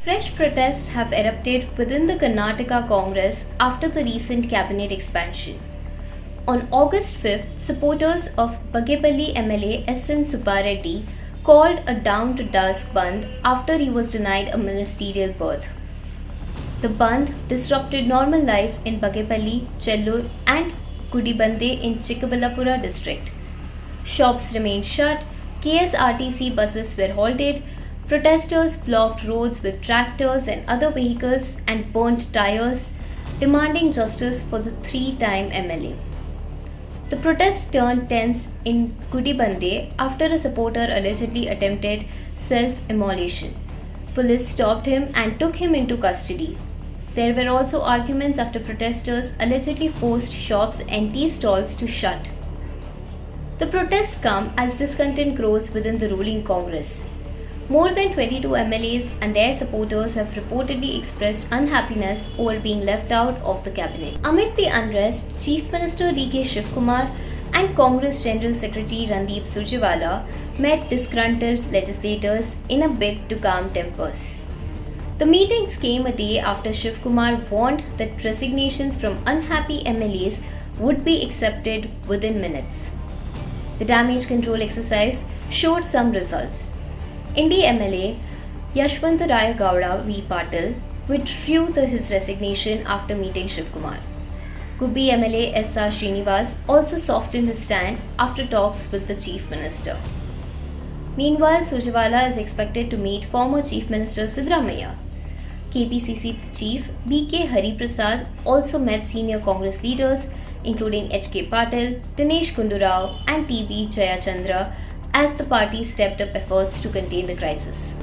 Fresh protests have erupted within the Karnataka Congress after the recent cabinet expansion. On August 5th, supporters of Bagepalli MLA S.N. Subbareddy called a down to dusk bandh after he was denied a ministerial berth. The bandh disrupted normal life in Bagepalli, Chellur, and Gudibande in Chikkaballapura district. Shops remained shut, KSRTC buses were halted, protesters blocked roads with tractors and other vehicles and burnt tires, demanding justice for the three-time MLA. The protests turned tense in Gudibande after a supporter allegedly attempted self-immolation. Police stopped him and took him into custody. There were also arguments after protesters allegedly forced shops and tea stalls to shut. The protests come as discontent grows within the ruling Congress. More than 22 MLAs and their supporters have reportedly expressed unhappiness over being left out of the cabinet. Amid the unrest, Chief Minister D.K. Shivkumar and Congress General Secretary Randeep Surjewala met disgruntled legislators in a bid to calm tempers. The meetings came a day after Shivkumar warned that resignations from unhappy MLAs would be accepted within minutes. The damage control exercise showed some results. Indi MLA Yashwantaraya Gowda V. Patil withdrew his resignation after meeting Shivkumar. Gubbi MLA S.R. Srinivas also softened his stand after talks with the Chief Minister. Meanwhile, Surjewala is expected to meet former Chief Minister Siddaramaiah. KPCC Chief B.K. Hari Prasad also met senior Congress leaders including H.K. Patil, Dinesh Gundu Rao and T.B. Jayachandra as the party stepped up efforts to contain the crisis.